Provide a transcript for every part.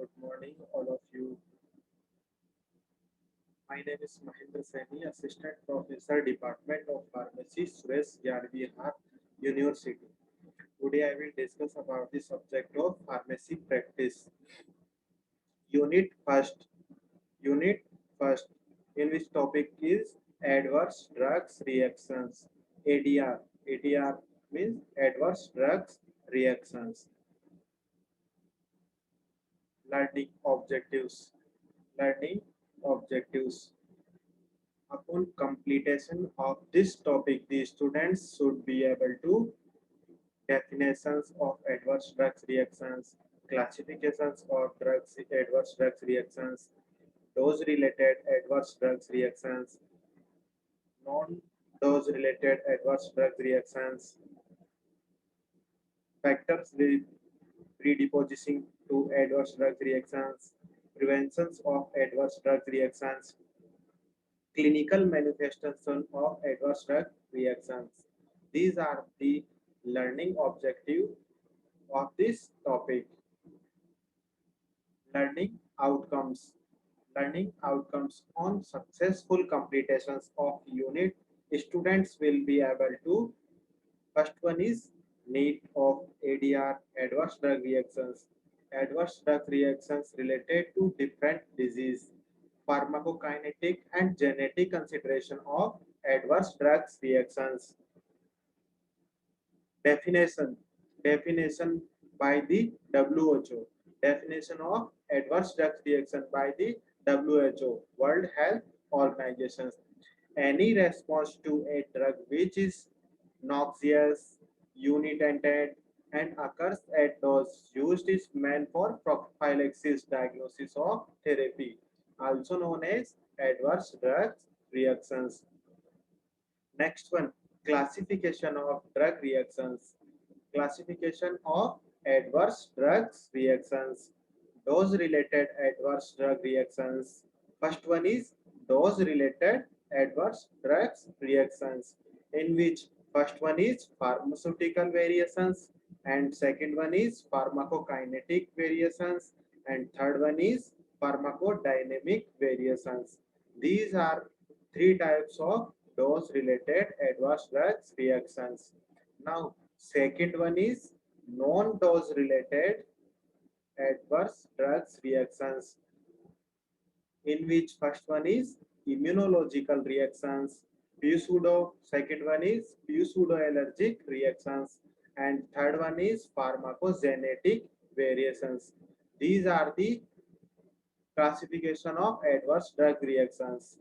Good morning, all of you. My name is Mahendra Saini, Assistant Professor, Department of Pharmacy, Suresh Yarvihar University. Today I will discuss about the subject of pharmacy practice. Unit first. Unit first. In which topic is adverse drugs reactions. ADR. ADR means adverse drugs reactions. Learning objectives. Learning objectives. Upon completion of this topic, the students should be able to definitions of adverse drugs reactions, classifications of drugs adverse drugs reactions, dose related adverse drugs reactions, non-dose related adverse drug reactions, factors predisposing to adverse drug reactions, preventions of adverse drug reactions, clinical manifestation of adverse drug reactions. These are the learning objective of this topic. Learning outcomes. Learning outcomes on successful completions of unit. Students will be able to, first one is need of ADR, adverse drug reactions. Adverse drug reactions related to different disease, pharmacokinetic and genetic consideration of adverse drugs reactions. Definition. Definition by the WHO. Definition of adverse drug reaction by the WHO, World Health Organization. Any response to a drug which is noxious, unintended, and occurs at dose used is meant for prophylaxis diagnosis of therapy, also known as adverse drug reactions. Next one, classification of drug reactions. Classification of adverse drugs reactions. Dose related adverse drug reactions. First one is dose related adverse drugs reactions, in which first one is pharmaceutical variations and second one is pharmacokinetic variations and third one is pharmacodynamic variations. These are three types of dose related adverse drugs reactions. Now second one is non-dose related adverse drugs reactions, in which first one is immunological reactions, pseudo, second one is pseudo-allergic reactions, and third one is pharmacogenetic variations. These are the classification of adverse drug reactions.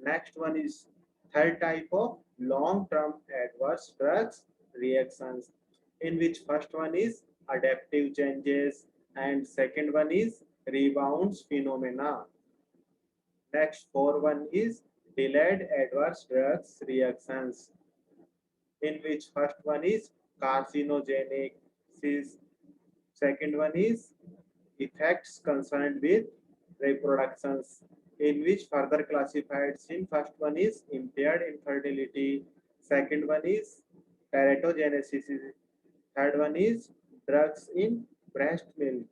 Next one is third type of long-term adverse drugs reactions, in which first one is adaptive changes and second one is rebounds phenomena. Next four one is delayed adverse drugs reactions, in which first one is carcinogenic, second one is effects concerned with reproductions, in which further classified in first one is impaired infertility, second one is teratogenesis, third one is drugs in breast milk,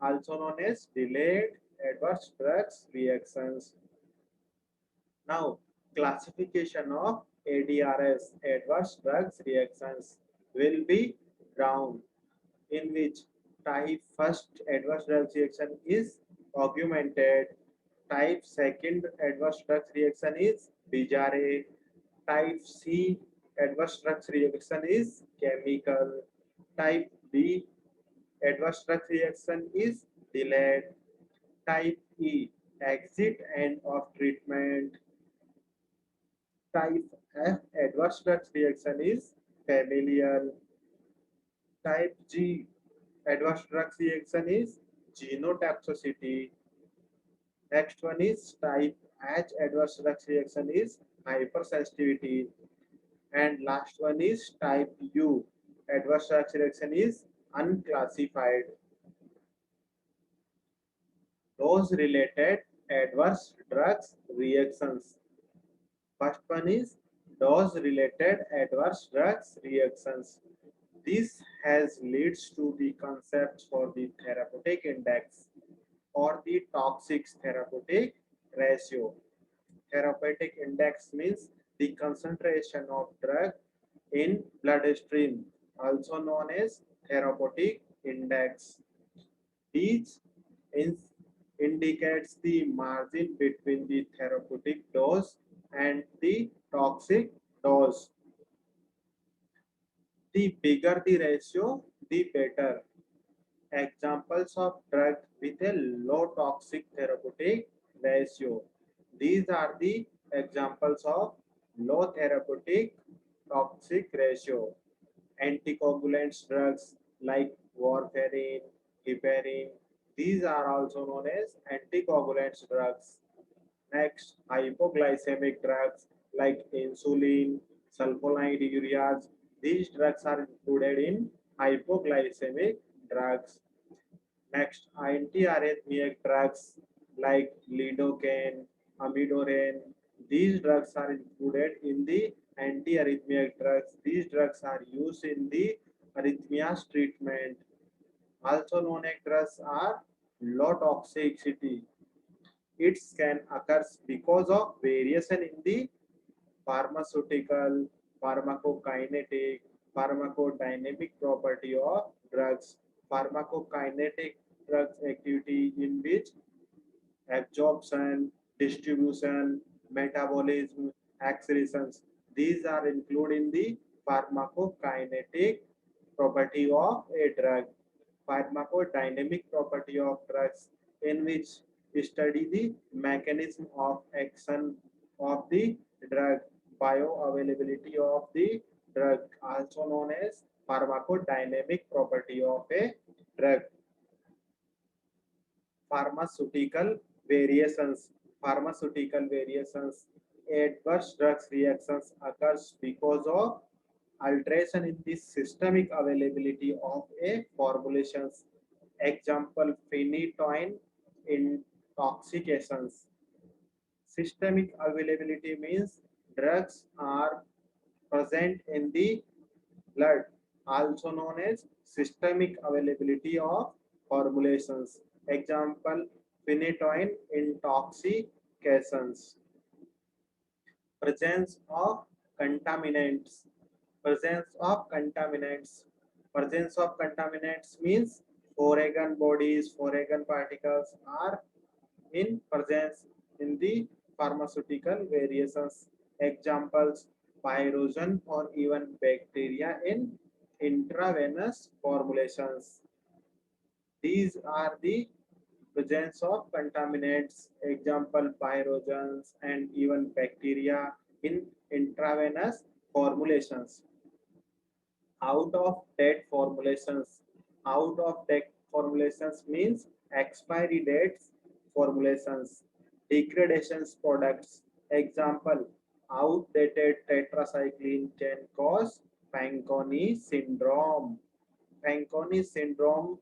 also known as delayed adverse drugs reactions. Now, classification of ADRS, adverse drugs reactions, will be drawn, in which type first adverse drug reaction is augmented, type second adverse drug reaction is bizarre, type C adverse drug reaction is chemical, type B adverse drug reaction is delayed, type E exit end of treatment, type F adverse drug reaction is familial, type G adverse drug reaction is genotoxicity. Next one is type H adverse drug reaction is hypersensitivity. And last one is type U adverse drug reaction is unclassified. Those related adverse drugs reactions. First one is dose related adverse drugs reactions. This has leads to the concepts for the therapeutic index or the toxic therapeutic ratio. Therapeutic index means the concentration of drug in bloodstream, also known as therapeutic index. These in- indicates the margin between the therapeutic dose and the toxic dose. The bigger the ratio, the better. Examples of drug with a low toxic therapeutic ratio. These are the examples of low therapeutic toxic ratio. Anticoagulants drugs like warfarin, heparin, these are also known as anticoagulants drugs. Next, hypoglycemic drugs like insulin, sulfonylureas. These drugs are included in hypoglycemic drugs. Next, antiarrhythmic drugs like lidocaine, amiodarone. These drugs are included in the antiarrhythmic drugs. These drugs are used in the arrhythmias treatment. Also known as drugs are low toxicity. It can occur because of variation in the pharmaceutical, pharmacokinetic, pharmacodynamic property of drugs. Pharmacokinetic drugs activity in which absorption, distribution, metabolism, excretions. These are included in the pharmacokinetic property of a drug. Pharmacodynamic property of drugs in which study the mechanism of action of the drug, bioavailability of the drug, also known as pharmacodynamic property of a drug. Pharmaceutical variations. Pharmaceutical variations. Adverse drugs reactions occurs because of alteration in the systemic availability of a formulations. Example, phenytoin intoxications. Systemic availability means drugs are present in the blood, also known as systemic availability of formulations. Example, phenytoin intoxications. Presence of contaminants. Presence of contaminants. Presence of contaminants means foreign bodies, foreign particles are in presence in the pharmaceutical variations. Examples, pyrogen or even bacteria in intravenous formulations. These are the presence of contaminants, example pyrogens and even bacteria in intravenous formulations. Out of date formulations. Out of date formulations means expiry dates formulations. Degradations products. Example, outdated tetracycline can cause Fanconi syndrome. Fanconi syndrome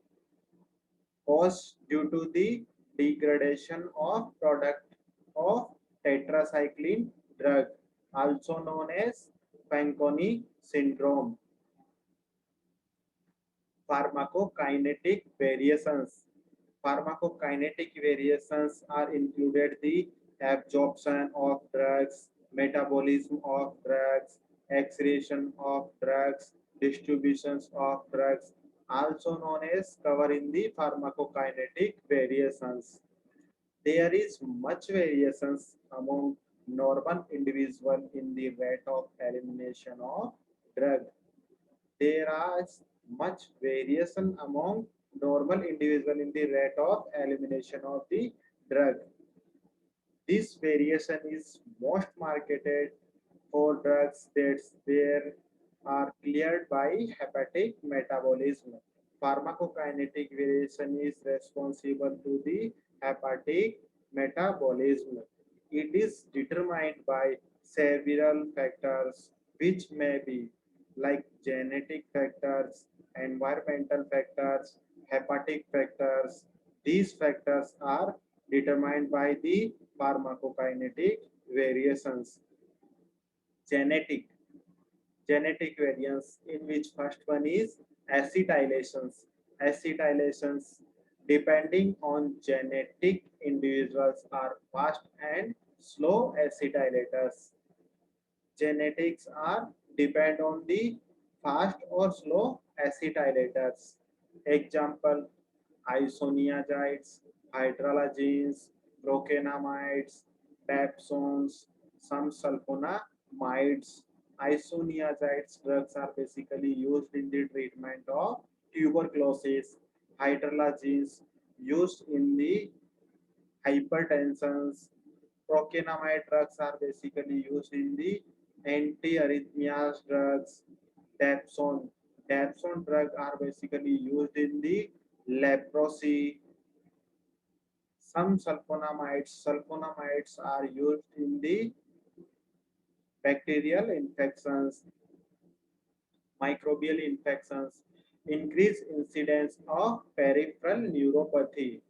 caused due to the degradation of product of tetracycline drug, also known as Fanconi syndrome. Pharmacokinetic variations. Pharmacokinetic variations are included the absorption of drugs, metabolism of drugs, excretion of drugs, distributions of drugs, also known as covering the pharmacokinetic variations. There is much variations among normal individual in the rate of elimination of drug. There is much variation among normal individual in the rate of elimination of the drug. This variation is most marketed for drugs that were are cleared by hepatic metabolism. Pharmacokinetic variation is responsible to the hepatic metabolism. It is determined by several factors which may be like genetic factors, environmental factors, hepatic factors. These factors are determined by the pharmacokinetic variations. Genetic. genetic variants, in which first one is acetylations. Acetylations, depending on genetic individuals, are fast and slow acetylators. Genetics are depend on the fast or slow acetylators. Example: isoniazides, hydralagenes, procainamides, dapsones, some sulfonamides. Isoniazides drugs are basically used in the treatment of tuberculosis. Hydralagenes used in the hypertensions. Procainamide drugs are basically used in the anti-arrhythmias drugs. Dapsone. Dapsone drugs are basically used in the leprosy. Some sulfonamides are used in the bacterial infections, microbial infections. Increase incidence of peripheral neuropathy.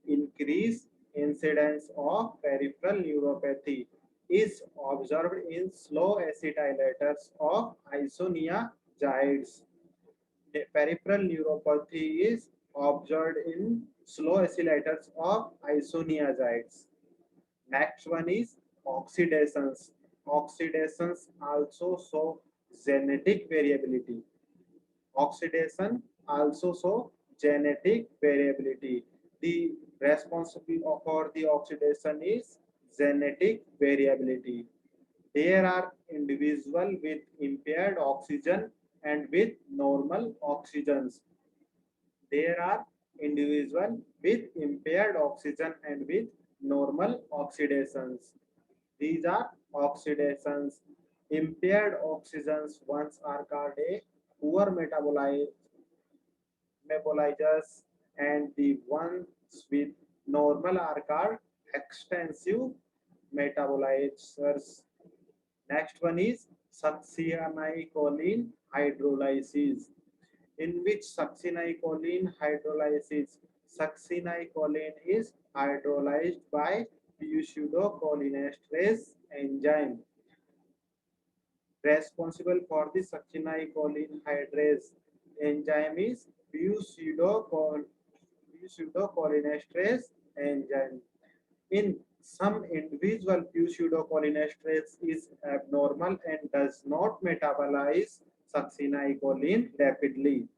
Increase incidence of peripheral neuropathy is observed in slow acetylators of isoniazides. The peripheral neuropathy is observed in slow acetylators of isoniazides. Next one is oxidations. Oxidations also show genetic variability. Oxidation also show genetic variability. The responsible for the oxidation is genetic variability. There are individuals with impaired oxygen and with normal oxygens. There are individuals with impaired oxygen and with normal oxidations. These are oxidations. Impaired oxygens ones are called a poor metabolizers, and the ones with normal are called extensive metabolizers. Next one is succinylcholine hydrolysis, in which succinylcholine hydrolysis, succinylcholine is hydrolyzed by pseudocholinesterase enzyme responsible for the succinylcholine hydrase enzyme is pseudocholinesterase enzyme. In some individual, pseudocholinesterase is abnormal and does not metabolize succinylcholine rapidly.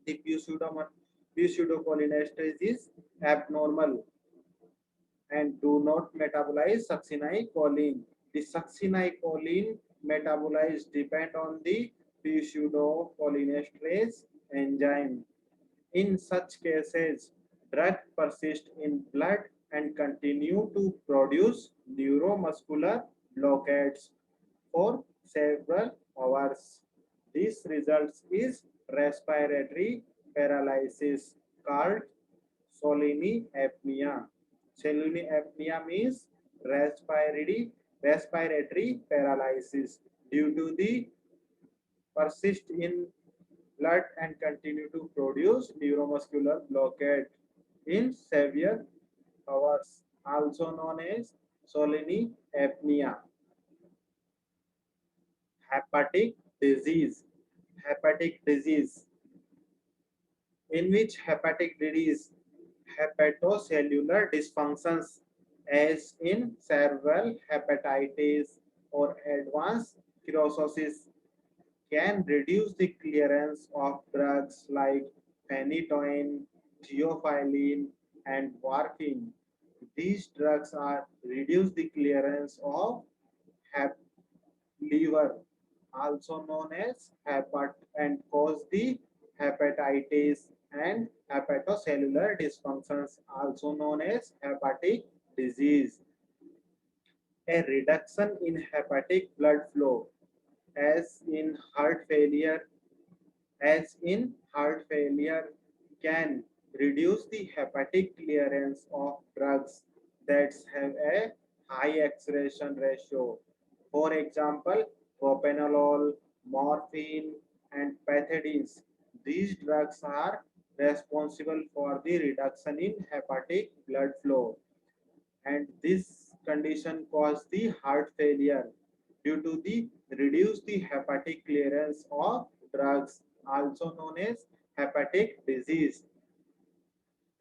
The pseudocholinesterase is abnormal and do not metabolize succinylcholine. The succinylcholine metabolism depend on the pseudocholinesterase enzyme. In such cases, drug persist in blood and continue to produce neuromuscular blockades for several hours. This results is respiratory paralysis called Solini apnea. Solini apnea means respiratory paralysis due to the persist in blood and continue to produce neuromuscular blockade in severe hours, also known as Solini apnea. Hepatic disease. Hepatic disease, in which hepatic disease, hepatocellular dysfunctions as in cerebral hepatitis or advanced cirrhosis can reduce the clearance of drugs like phenytoin, theophylline, and warfarin. These drugs are reduce the clearance of liver, also known as hepat, and cause the hepatitis and hepatocellular dysfunctions, also known as hepatic disease. A reduction in hepatic blood flow, as in heart failure, as in heart failure, can reduce the hepatic clearance of drugs that have a high excretion ratio. For example, propranolol, morphine, and pethidines. These drugs are responsible for the reduction in hepatic blood flow, and this condition causes the heart failure due to the reduce the hepatic clearance of drugs, also known as hepatic disease,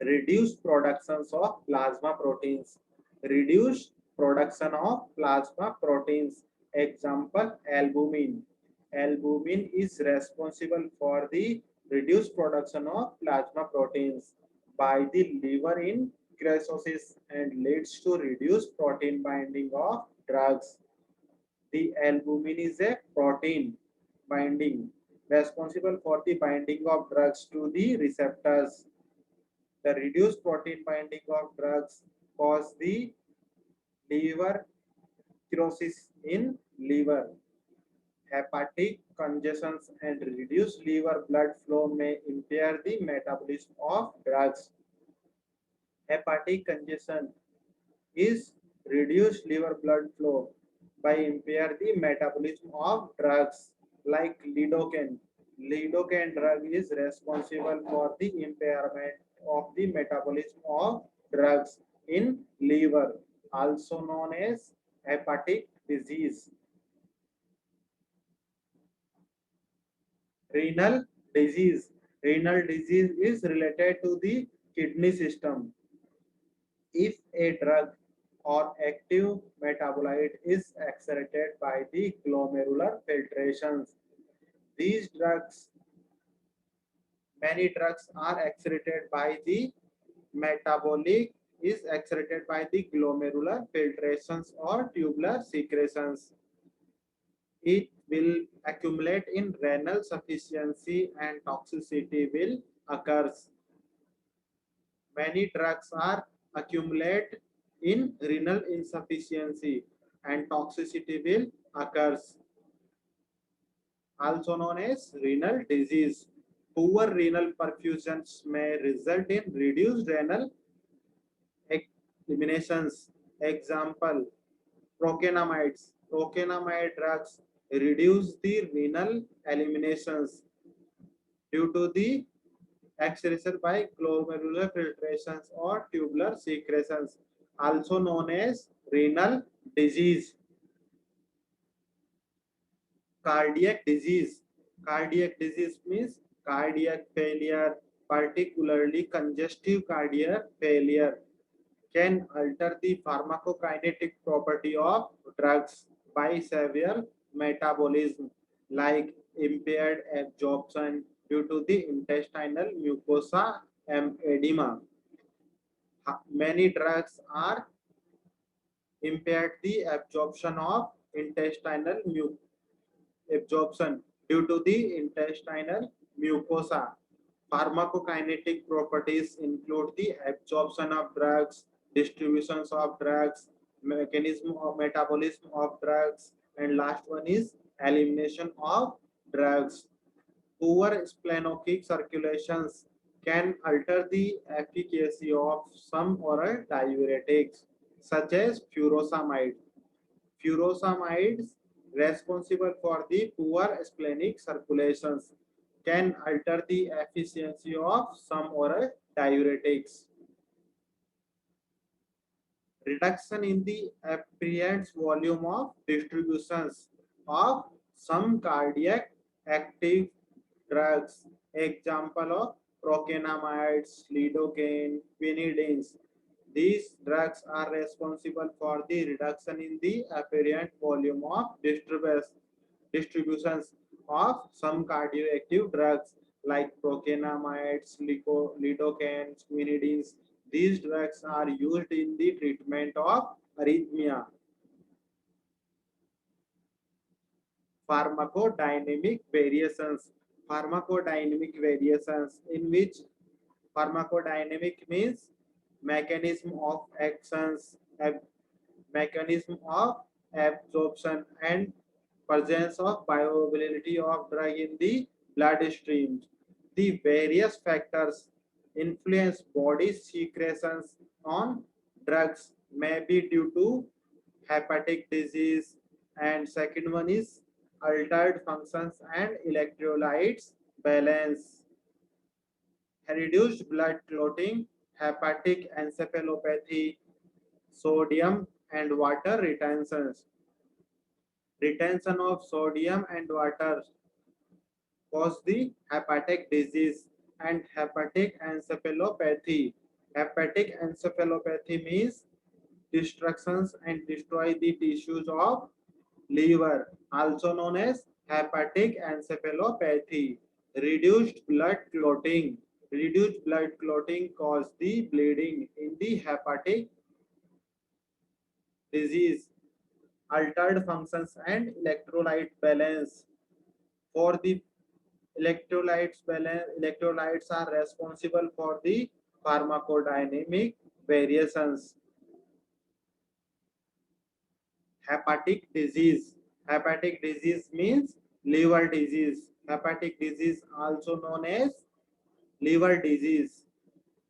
reduce productions of plasma proteins, reduce production of plasma proteins. Example, albumin. Albumin is responsible for the reduced production of plasma proteins by the liver in cirrhosis and leads to reduced protein binding of drugs. The albumin is a protein binding responsible for the binding of drugs to the receptors. The reduced protein binding of drugs cause the liver cirrhosis in liver. Hepatic congestions and reduced liver blood flow may impair the metabolism of drugs. Hepatic congestion is reduced liver blood flow by impair the metabolism of drugs like lidocaine. Lidocaine drug is responsible for the impairment of the metabolism of drugs in liver, also known as hepatic disease. Renal disease. Renal disease is related to the kidney system. If a drug or active metabolite is excreted by the glomerular filtrations, these drugs, many drugs are excreted by the metabolic is excreted by the glomerular filtrations or tubular secretions. It will accumulate in renal sufficiency and toxicity will occurs. Many drugs are accumulate in renal insufficiency and toxicity will occurs, also known as renal disease. Poor renal perfusions may result in reduced renal eliminations. Example, procainamides. Procainamide drugs reduce the renal eliminations due to the excretion by glomerular filtrations or tubular secretions, also known as renal disease. Cardiac disease. Cardiac disease means cardiac failure, particularly congestive cardiac failure, can alter the pharmacokinetic property of drugs by severe metabolism, like impaired absorption due to the intestinal mucosa edema. Many drugs are impaired the absorption of intestinal absorption due to the intestinal mucosa. Pharmacokinetic properties include the absorption of drugs, distributions of drugs, mechanism of metabolism of drugs, and last one is elimination of drugs. Poor splenokic circulations can alter the efficacy of some oral diuretics, such as furosemide. Furosemides, responsible for the poor splenic circulations, can alter the efficiency of some oral diuretics. Reduction in the apparent volume of distributions of some cardiac active drugs. Example of procainamides, lidocaine, quinidines. These drugs are responsible for the reduction in the apparent volume of distributions of some cardioactive drugs like procainamides, lidocaine, quinidines. These drugs are used in the treatment of arrhythmia. Pharmacodynamic variations. Pharmacodynamic variations in which pharmacodynamic means mechanism of actions, mechanism of absorption and presence of bioavailability of drug in the bloodstream. The various factors influence body secretions on drugs may be due to hepatic disease, and second one is altered functions and electrolytes balance, reduced blood clotting, hepatic encephalopathy, sodium and water retentions. Retention of sodium and water cause the hepatic disease and hepatic encephalopathy. Hepatic encephalopathy means destructions and destroy the tissues of liver, also known as hepatic encephalopathy. Reduced blood clotting. Reduced blood clotting cause the bleeding in the hepatic disease. Altered functions and electrolyte balance. For the electrolytes are responsible for the pharmacodynamic variations. Hepatic disease. Hepatic disease means liver disease. Hepatic disease also known as liver disease.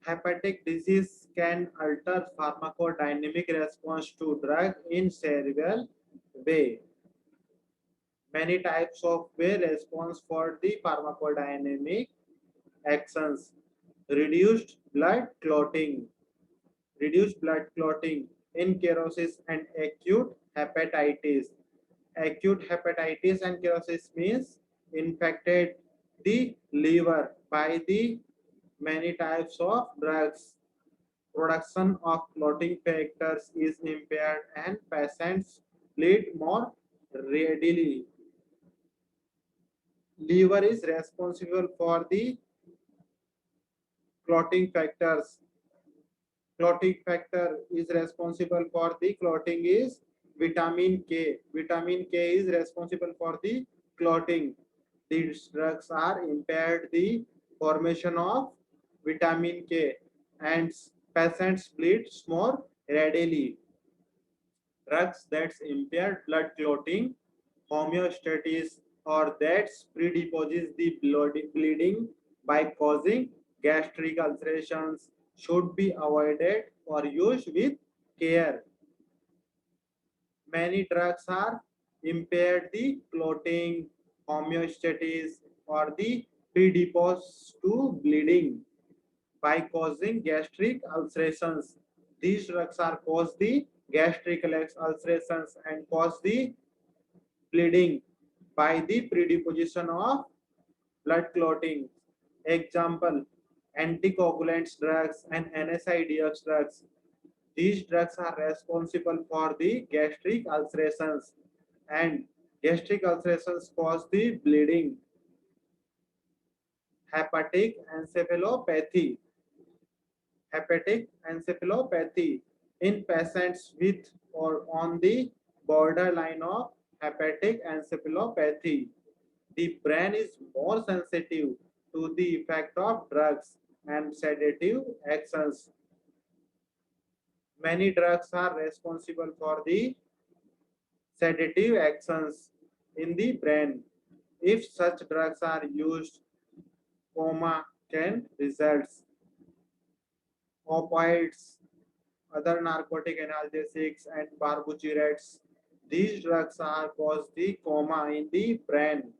Hepatic disease can alter pharmacodynamic response to drug in several way. Many types of way response for the pharmacodynamic actions. Reduced blood clotting. Reduced blood clotting in cirrhosis and acute hepatitis. Acute hepatitis and cirrhosis means infected the liver by the many types of drugs. Production of clotting factors is impaired and patients bleed more readily. Liver is responsible for the clotting factors. Clotting factor is responsible for the clotting is vitamin K. Vitamin K is responsible for the clotting. These drugs are impaired the formation of vitamin K and patients bleed more readily. Drugs that impair blood clotting, homeostasis, or that predisposes the bleeding by causing gastric ulcerations should be avoided or used with care. Many drugs are impaired the clotting, homeostasis, or the predispose to bleeding by causing gastric ulcerations. These drugs are cause the gastric ulcerations and cause the bleeding by the predisposition of blood clotting. Example, anticoagulants drugs and NSAIDs drugs. These drugs are responsible for the gastric ulcerations and gastric ulcerations cause the bleeding. Hepatic encephalopathy. Hepatic encephalopathy in patients with or on the borderline of hepatic encephalopathy. The brain is more sensitive to the effect of drugs and sedative actions. Many drugs are responsible for the sedative actions in the brain. If such drugs are used, coma can result. Opioids, other narcotic analgesics, and barbiturates. These drugs are cause the coma in the brain.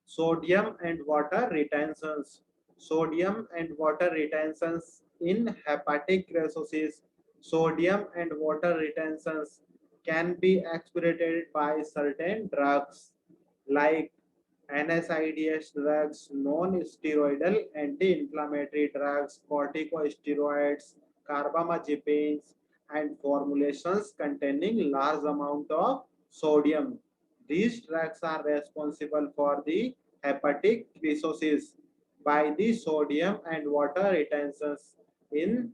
Sodium and water retentions. Sodium and water retentions in hepatic cirrhosis. Sodium and water retentions can be exploited by certain drugs like NSAIDs drugs, non-steroidal anti-inflammatory drugs, corticosteroids, carbamazepines, and formulations containing large amount of sodium. These drugs are responsible for the hepatic cirrhosis by the sodium and water retentions in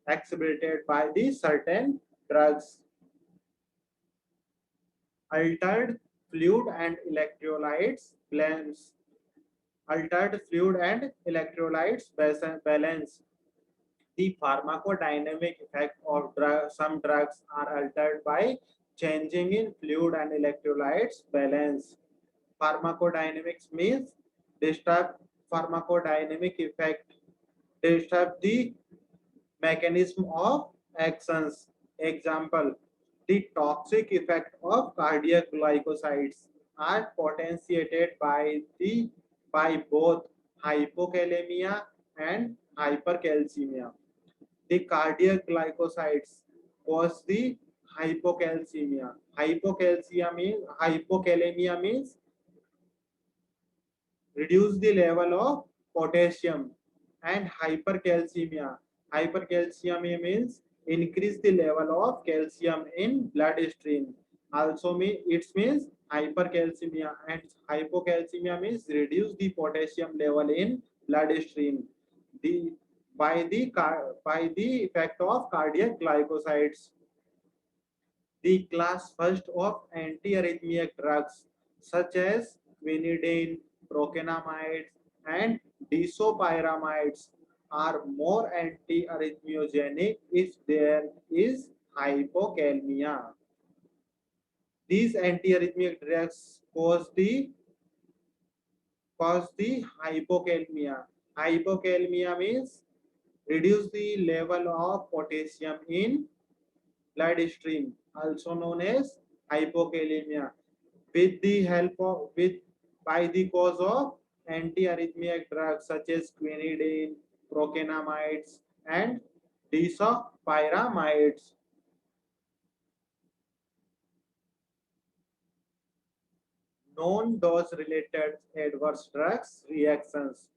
exhibited by the certain drugs. Altered fluid and electrolytes balance. Altered fluid and electrolytes balance. The pharmacodynamic effect of some drugs are altered by changing in fluid and electrolytes balance. Pharmacodynamics means disturb pharmacodynamic effect, disturb the mechanism of actions. Example, the toxic effect of cardiac glycosides are potentiated by both hypokalemia and hypercalcemia. The cardiac glycosides cause the hypocalcemia. Hypokalemia means reduce the level of potassium, and hypercalcemia means increase the level of calcium in bloodstream. Also it means hypercalcemia, and hypocalcemia means reduce the potassium level in bloodstream the by the effect of cardiac glycosides. The class first of antiarrhythmic drugs such as quinidine, procainamide, and disopyramides are more antiarrhythmogenic if there is hypokalemia. These antiarrhythmic drugs cause the hypokalemia. Hypokalemia means reduce the level of potassium in bloodstream, also known as hypokalemia, with the help of with by the cause of antiarrhythmic drugs such as quinidine, procainamides, and disopyramides. Non-dose related adverse drugs reactions.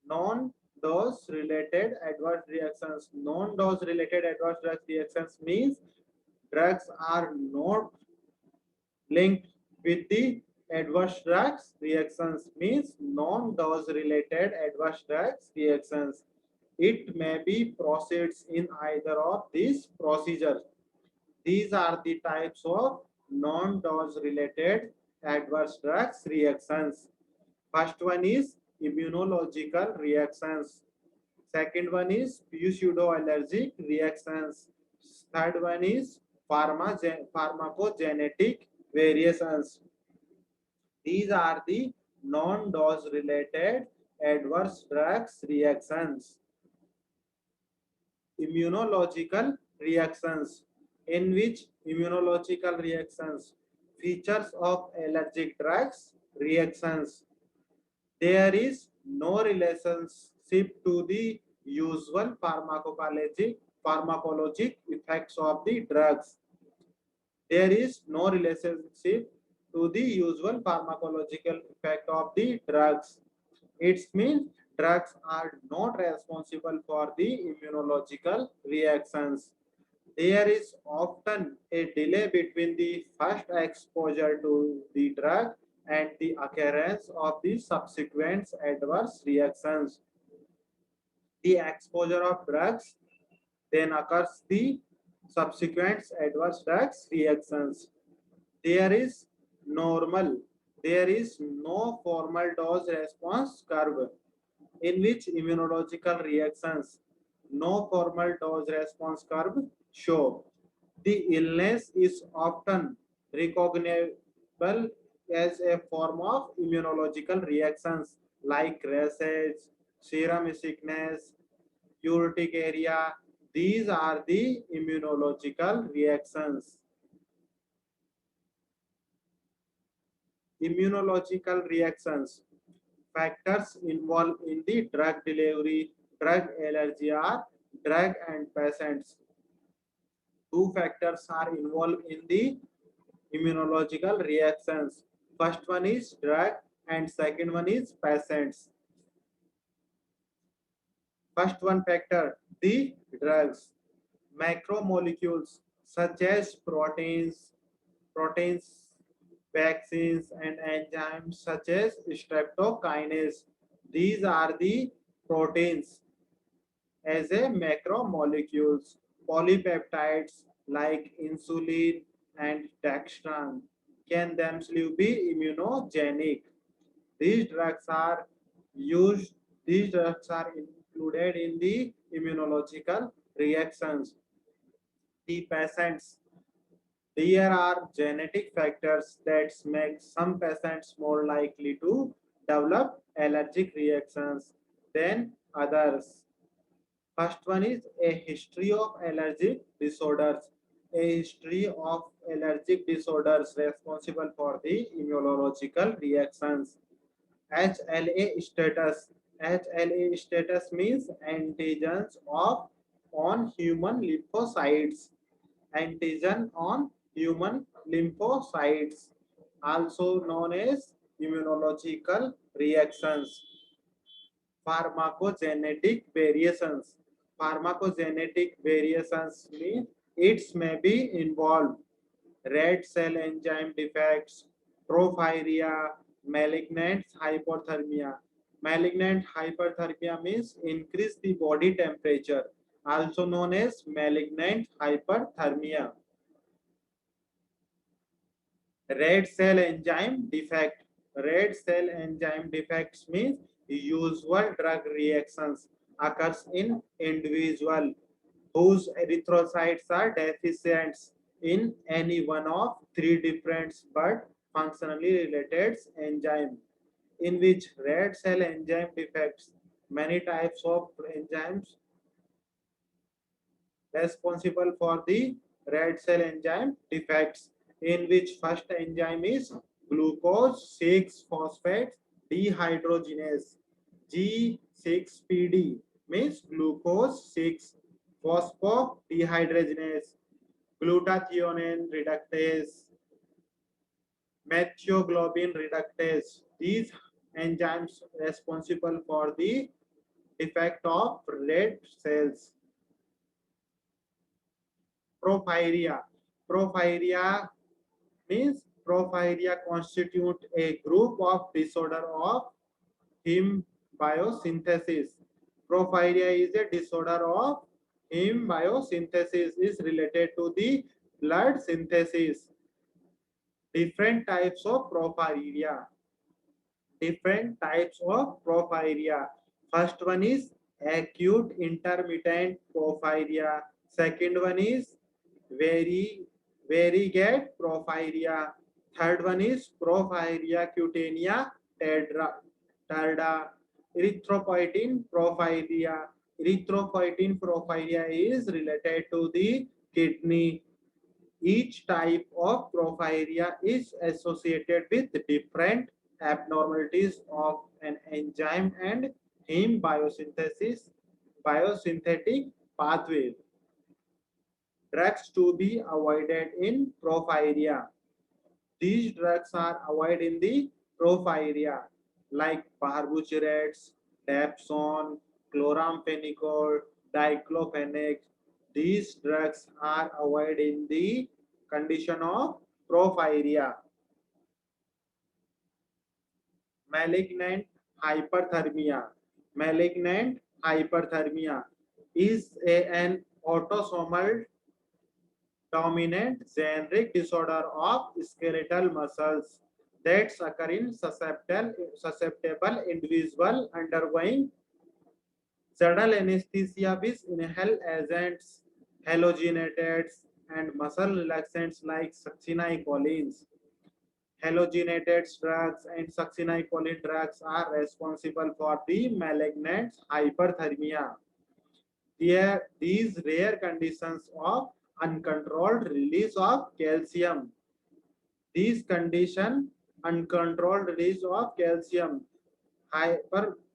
Non-dose related adverse reactions. Non-dose related adverse drug reactions means drugs are not linked with the adverse drugs reactions, means non-dose related adverse drugs reactions. It may be proceeds in either of these procedures. These are the types of non-dose related adverse drugs reactions. First one is immunological reactions. Second one is pseudoallergic reactions. Third one is pharmacogenetic variations. These are the non-dose related adverse drugs reactions. Immunological reactions, in which immunological reactions features of allergic drugs reactions. There is no relationship to the usual pharmacologic effects of the drugs. There is no relationship to the usual pharmacological effect of the drugs. It means drugs are not responsible for the immunological reactions. There is often a delay between the first exposure to the drug and the occurrence of the subsequent adverse reactions. The exposure of drugs, then occurs the subsequent adverse drugs reactions. There is normal, there is no formal dose response curve, in which immunological reactions no formal dose response curve show. The illness is often recognizable as a form of immunological reactions like rashes, serum sickness, urticaria. These are the immunological reactions. Immunological reactions. Factors involved in the drug delivery, drug allergy are drug and patients. Two factors are involved in the immunological reactions. First one is drug and second one is patients. First one factor, the drugs. Macromolecules such as proteins, vaccines, and enzymes such as streptokinase. These are the proteins as a macromolecules. Polypeptides like insulin and dextran can themselves be immunogenic. These drugs are used, these drugs are included in the immunological reactions. The patients, there are genetic factors that make some patients more likely to develop allergic reactions than others. First one is a history of allergic disorders. A history of allergic disorders responsible for the immunological reactions. HLA status. HLA status means antigens on human lymphocytes. Antigen on human lymphocytes, also known as immunological reactions. Pharmacogenetic variations. Pharmacogenetic variations mean it may be involved red cell enzyme defects, porphyria, malignant hypothermia. Malignant hyperthermia means increase the body temperature, also known as malignant hyperthermia. Red cell enzyme defect. Red cell enzyme defects means usual drug reactions occurs in individual whose erythrocytes are deficient in any one of three different but functionally related enzyme, in which red cell enzyme defects. Many types of enzymes responsible for the red cell enzyme defects, in which first enzyme is glucose 6 phosphate dehydrogenase, G6PD means glucose 6 phosphorydehydrogenase, glutathione reductase, methoglobin reductase. These enzymes responsible for the defect of red cells. Porphyria. Porphyria means porphyria constitute a group of disorder of heme biosynthesis. Porphyria is a disorder of heme biosynthesis is related to the blood synthesis. Different types of porphyria. Different types of porphyria. First one is acute intermittent porphyria. Second one is very variegate porphyria. Third one is porphyria cutanea tarda. Erythropoietin porphyria. Erythropoietin porphyria is related to the kidney. Each type of porphyria is associated with different abnormalities of an enzyme and heme biosynthetic pathway. Drugs to be avoided in porphyria. These drugs are avoided in the porphyria like barbiturates, dapsone, chloramphenicol, diclofenac. These drugs are avoided in the condition of porphyria. Malignant hyperthermia. Malignant hyperthermia is an autosomal dominant generic disorder of skeletal muscles that occur in susceptible individual undergoing general anesthesia with inhaled agents, halogenated and muscle relaxants like succinylcholine. Halogenated drugs and succinylcholine drugs are responsible for the malignant hyperthermia. These rare conditions of uncontrolled release of calcium. These condition uncontrolled release of calcium,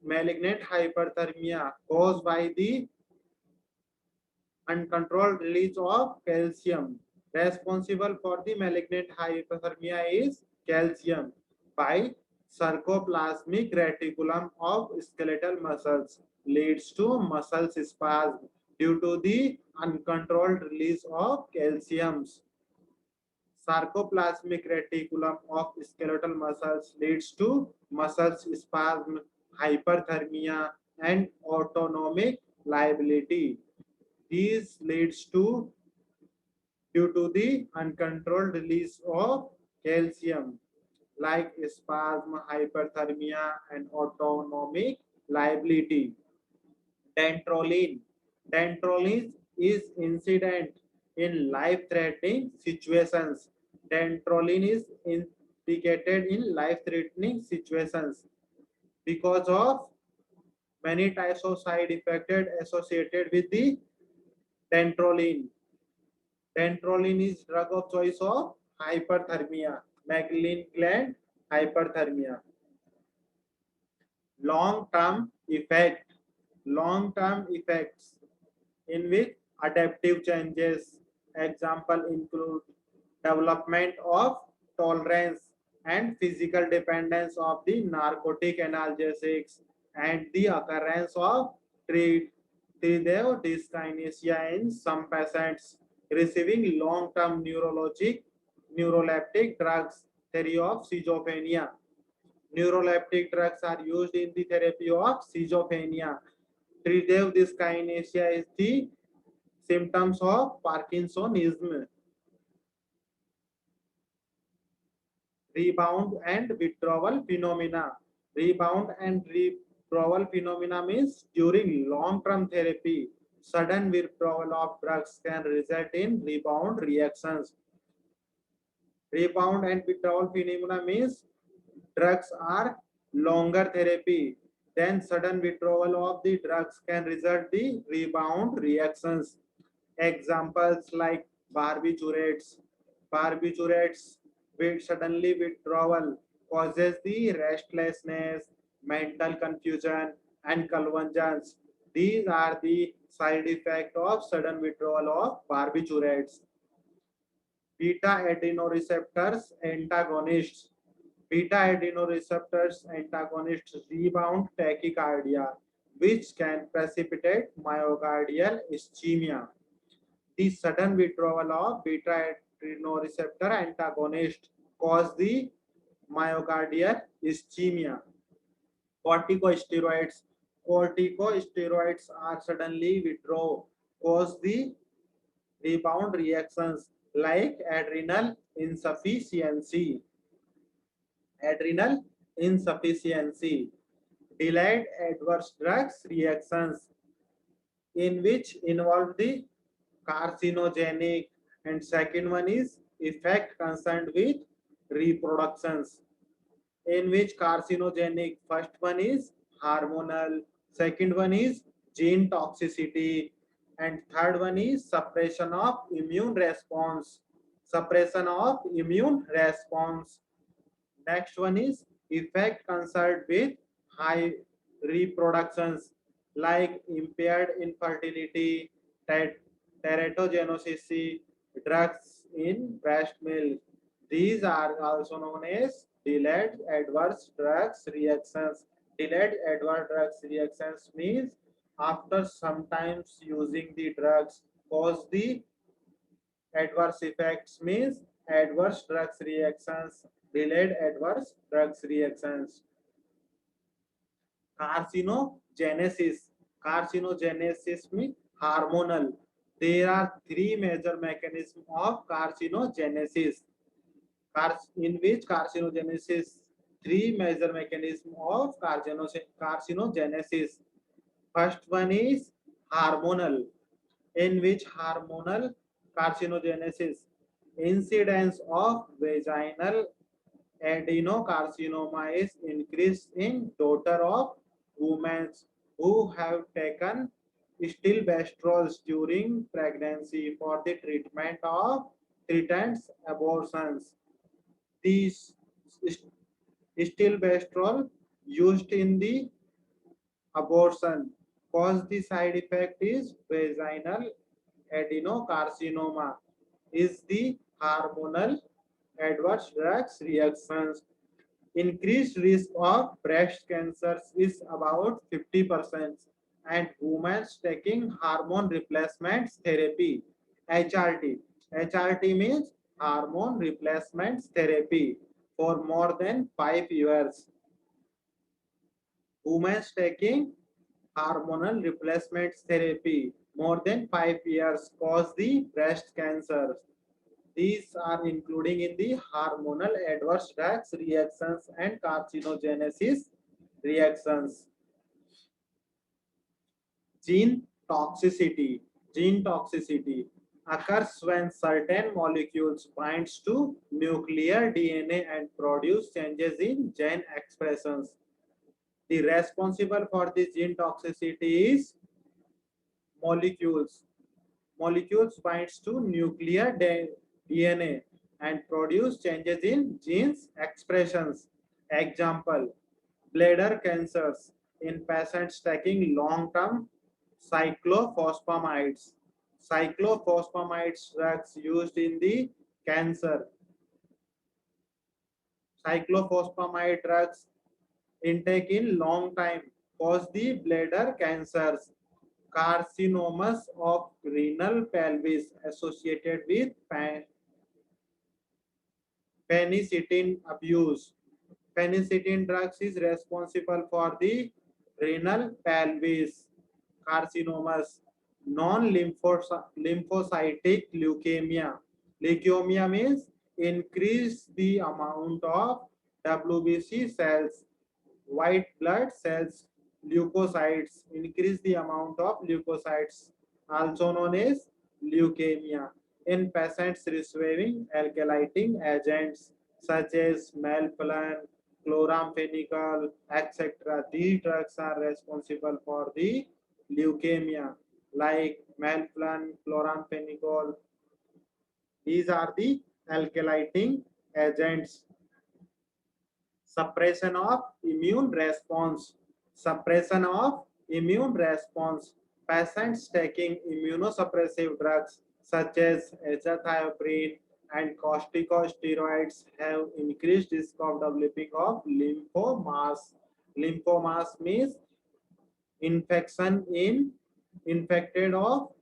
malignant hyperthermia caused by the uncontrolled release of calcium. Responsible for the malignant hyperthermia is calcium by sarcoplasmic reticulum of skeletal muscles leads to muscle spasm due to the uncontrolled release of calcium. Sarcoplasmic reticulum of skeletal muscles leads to muscle spasm, hyperthermia, and autonomic liability. These leads to due to the uncontrolled release of calcium like spasm, hyperthermia, and autonomic liability. Dantrolene. Dantrolene is incident in life-threatening situations. Dantrolene is indicated in life-threatening situations because of many types of side effects associated with the dantrolene. Dantrolene is drug of choice of hyperthermia, Magellan gland hyperthermia. Long-term effect. Long-term effects in which adaptive changes. Example include development of tolerance and physical dependence of the narcotic analgesics, and the occurrence of trithev dyskinesia in some patients receiving long-term neuroleptic drugs theory of schizophrenia. Neuroleptic drugs are used in the therapy of schizophrenia. Trithev dyskinesia is the symptoms of Parkinsonism. Rebound and withdrawal phenomena. Rebound and withdrawal phenomena means during long-term therapy, sudden withdrawal of drugs can result in rebound reactions. Rebound and withdrawal phenomena means drugs are longer therapy, then sudden withdrawal of the drugs can result the rebound reactions. Examples like barbiturates. Barbiturates with suddenly withdrawal causes the restlessness, mental confusion, and convulsions. These are the side effects of sudden withdrawal of barbiturates. Beta adrenoreceptors antagonists. Beta adrenoreceptors antagonists rebound tachycardia, which can precipitate myocardial ischemia. The sudden withdrawal of beta adrenoreceptor antagonist cause the myocardial ischemia. Corticosteroids. Corticosteroids are suddenly withdraw, cause the rebound reactions like adrenal insufficiency. Adrenal insufficiency. Delayed adverse drugs reactions in which involve the carcinogenic, and second one is effect concerned with reproductions in which carcinogenic, first one is hormonal, second one is gene toxicity, and third one is suppression of immune response. Suppression of immune response. Next one is effect concerned with high reproductions like impaired infertility, teratogenosis, drugs in breast milk. These are also known as delayed adverse drugs reactions. Delayed adverse drugs reactions means after sometimes using the drugs cause the adverse effects means adverse drugs reactions, delayed adverse drugs reactions. Carcinogenesis. Carcinogenesis means hormonal. There are three major mechanisms of carcinogenesis. In which carcinogenesis, three major mechanisms of carcinogenesis. First one is hormonal, in which hormonal carcinogenesis, incidence of vaginal adenocarcinoma is increased in daughter of women who have taken stilbestrols during pregnancy for the treatment of threatened abortions. These stilbestrol used in the abortion cause the side effect is vaginal adenocarcinoma is the hormonal adverse drugs reactions. Increased risk of breast cancer is about 50%, and women taking hormone replacement therapy HRT. HRT means hormone replacement therapy for more than 5 years. Women taking hormonal replacement therapy more than 5 years cause the breast cancer. These are including in the hormonal adverse drugs reactions and carcinogenesis reactions. Gene toxicity. Gene toxicity occurs when certain molecules binds to nuclear DNA and produce changes in gene expressions. The responsible for the gene toxicity is molecules. Molecules binds to nuclear DNA and produce changes in genes expressions. Example, bladder cancers in patients taking long-term cyclophosphamide drugs used in the cancer. Cyclophosphamide drugs intake in long time cause the bladder cancers. Carcinomas of renal pelvis associated with penicillin abuse. Penicillin drugs is responsible for the renal pelvis carcinomas. Non-lymphocytic leukemia. Leukemia means increase the amount of WBC cells, white blood cells, leukocytes, increase the amount of leukocytes, also known as leukemia, in patients receiving alkylating agents such as melphalan, chloramphenicol, etc. These drugs are responsible for the leukemia, like melphalan, chloramphenicol. These are the alkylating agents. Suppression of immune response. Suppression of immune response. Patients taking immunosuppressive drugs such as azathioprine and corticosteroids have increased risk of developing of lymphomas. Lymphomas means infection in infected of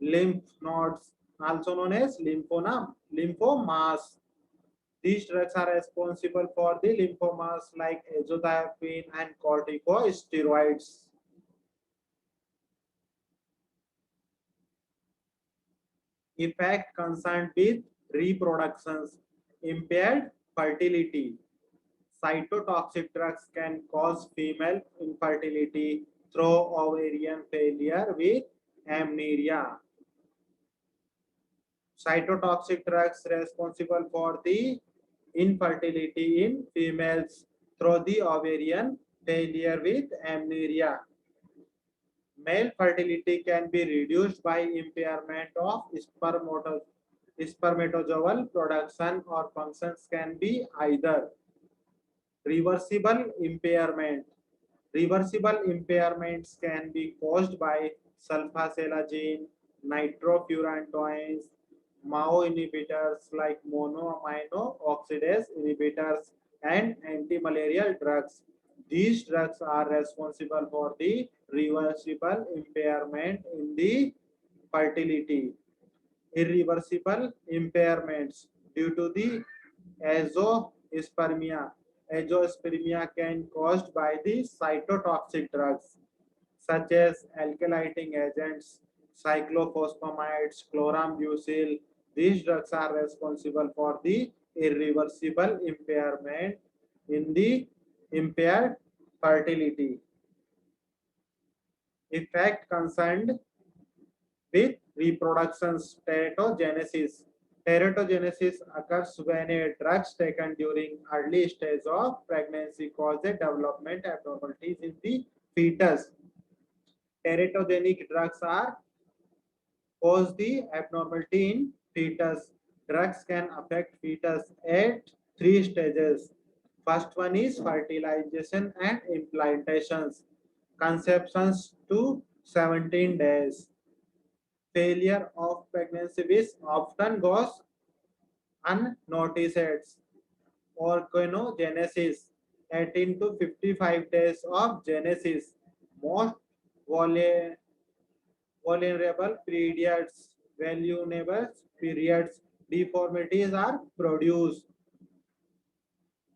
lymph nodes, also known as lymphomas. These drugs are responsible for the lymphomas like azathioprine and corticosteroids. Effect concerned with reproductions, impaired fertility. Cytotoxic drugs can cause female infertility through ovarian failure with amenorrhea. Cytotoxic drugs responsible for the infertility in females through the ovarian failure with amenorrhea. Male fertility can be reduced by impairment of spermatozoal production, or functions can be either reversible impairment. Reversible impairments can be caused by sulfasalazine, nitrofurantoins, MAO inhibitors like monoamino oxidase inhibitors, and antimalarial drugs. These drugs are responsible for the reversible impairment in the fertility. Irreversible impairments due to the azoospermia. Azoospermia can caused by the cytotoxic drugs such as alkylating agents, cyclophosphamide, chlorambucil. These drugs are responsible for the irreversible impairment in the impaired fertility. Effect concerned with reproductions, teratogenesis. Teratogenesis occurs when a drugs taken during early stage of pregnancy causes development abnormalities in the fetus. Teratogenic drugs are cause the abnormality in fetus. Drugs can affect fetus at three stages. First one is fertilization and implantations. Conceptions to 17 days. Failure of pregnancy which often goes unnoticed. Organogenesis, 18 to 55 days of genesis. Most vulnerable periods, deformities are produced.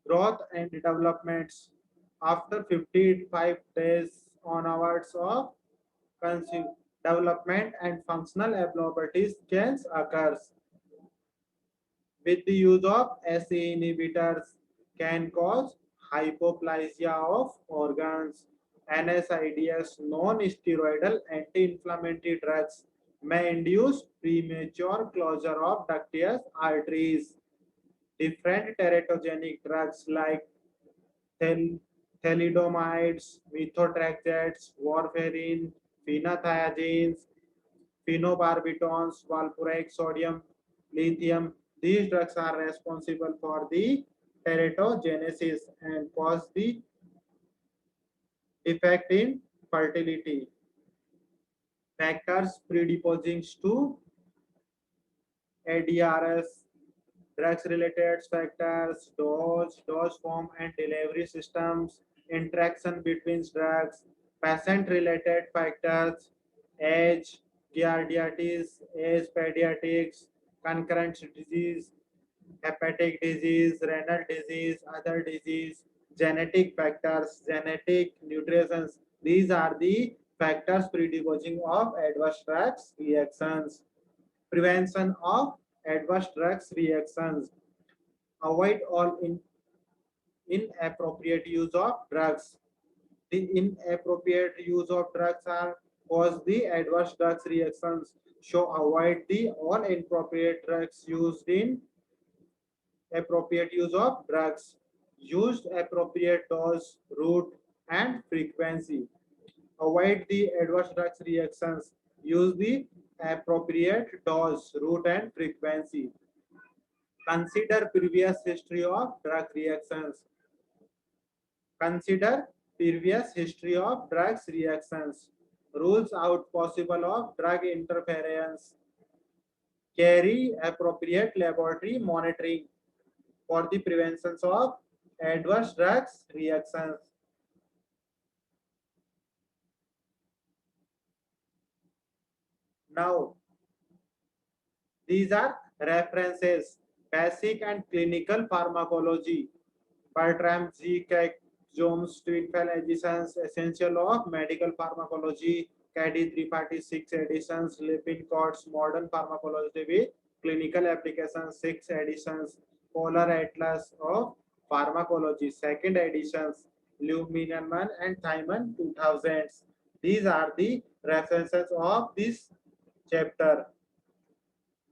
Growth and developments after 55 days onwards of conceive, development and functional abnormalities can occurs. With the use of SE inhibitors can cause hypoplasia of organs. NSAIDs, non-steroidal anti-inflammatory drugs, may induce premature closure of ductus arteries. Different teratogenic drugs like thalidomide, methotrexate, warfarin, phenothiazines, phenobarbitons, valproic sodium, lithium. These drugs are responsible for the teratogenesis and cause the defect in fertility. Factors predisposing to ADRS. drugs related factors, dose form and delivery systems, interaction between drugs, patient related factors, age, giardiasis, age pediatrics, concurrent disease, hepatic disease, renal disease, other disease, genetic factors, genetic nutrients. These are the factors predisposing of adverse drugs reactions. Prevention of adverse drugs reactions. Avoid all inappropriate use of drugs. The inappropriate use of drugs are cause the adverse drugs reactions. So avoid the all inappropriate drugs used in appropriate use of drugs. Used appropriate dose, route, and frequency. Avoid the adverse drugs reactions. Use the appropriate dose, route, and frequency. Consider previous history of drug reactions. Consider previous history of drugs reactions. Rules out possible of drug interference. Carry appropriate laboratory monitoring for the prevention of adverse drugs reactions. Now, these are references. Basic and clinical pharmacology. Bertram G. Keck, Jones, Twinfell editions, Essential of Medical Pharmacology, Caddy 346 editions, Lippincotts, Modern Pharmacology with Clinical Applications 6 editions, Polar Atlas of Pharmacology, second editions, Lumineman and Thyman 2000s. These are the references of this chapter.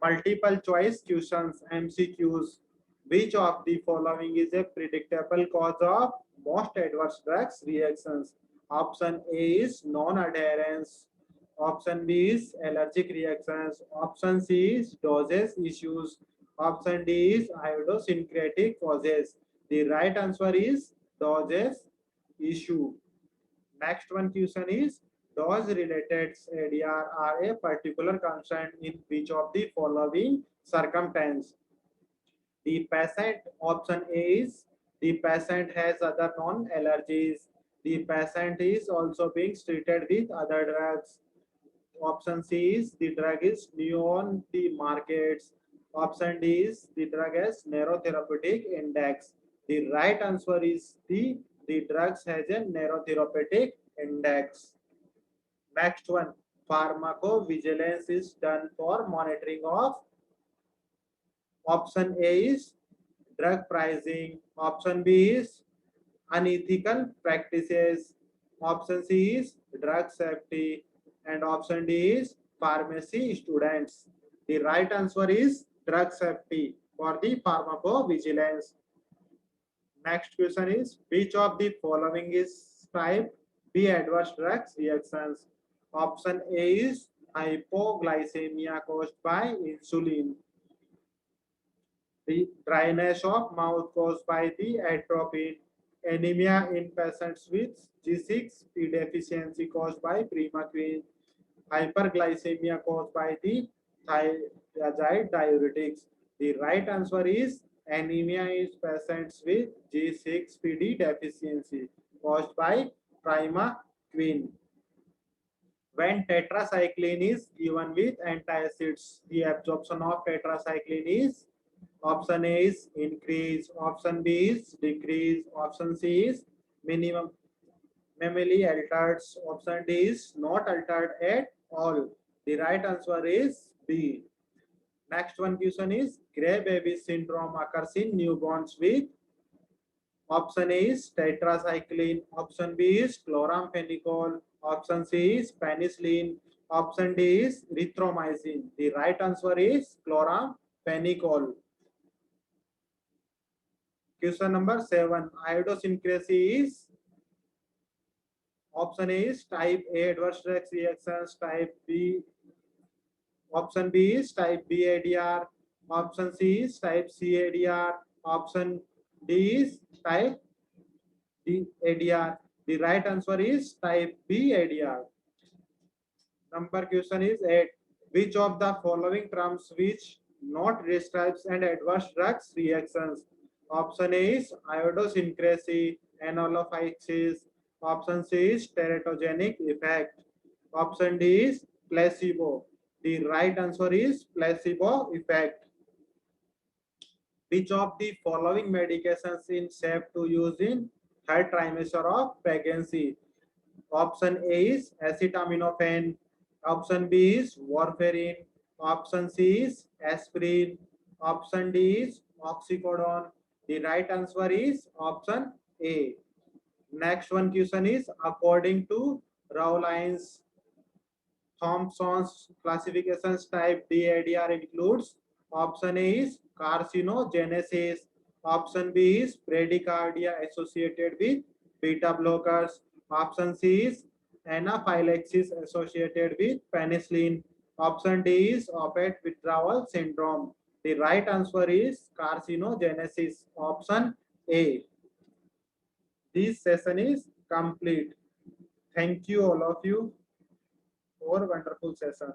Multiple choice questions, MCQs. Which of the following is a predictable cause of most adverse drugs reactions? Option A is non-adherence. Option B is allergic reactions. Option C is doses issues. Option D is idiosyncratic causes. The right answer is doses issue. Next one question is, those related ADR are a particular concern in which of the following circumstance? The patient, option A is the patient has other known allergies. The patient is also being treated with other drugs. Option C is the drug is new on the markets. Option D is the drug has narrow therapeutic index. The right answer is the drugs has a narrow therapeutic index. Next one, pharmacovigilance is done for monitoring of. Option A is drug pricing. Option B is unethical practices. Option C is drug safety. And option D is pharmacy students. The right answer is drug safety for the pharmacovigilance. Next question is, which of the following is type B adverse drugs reactions? Option A is hypoglycemia caused by insulin. The dryness of mouth caused by the atropine. Anemia in patients with G6P deficiency caused by primaquine. Hyperglycemia caused by the thiazide diuretics. The right answer is anemia in patients with G6PD deficiency caused by primaquine. When tetracycline is given with antacids, the absorption of tetracycline is option A is increase, option B is decrease, option C is minimum minimally altered, option D is not altered at all. The right answer is B. Next one question is, Gray baby syndrome occurs in newborns with. Option A is tetracycline, option B is chloramphenicol, option C is penicillin, option D is erythromycin. The right answer is chloramphenicol. Question number 7. Idiosyncrasy is, option A is type A adverse drug reactions, type B, option B is type B ADR, option C is type C ADR, option D is type D ADR. The right answer is type B ADR. Number question is 8. Which of the following terms which not describes and adverse drugs reactions. Option A is iodosyncrasy, anaphylaxis. Option C is teratogenic effect. Option D is placebo. The right answer is placebo effect. Which of the following medications is safe to use in third trimester of pregnancy? Option A is acetaminophen. Option B is warfarin. Option C is aspirin. Option D is oxycodone. The right answer is option A. Next one question is according to Rowlines Thompson's classifications type DADR includes option A is carcinogenesis, option B is bradycardia associated with beta blockers, option C is anaphylaxis associated with penicillin, option D is opioid withdrawal syndrome. The right answer is carcinogenesis, option A. This session is complete. Thank you all of you for wonderful session.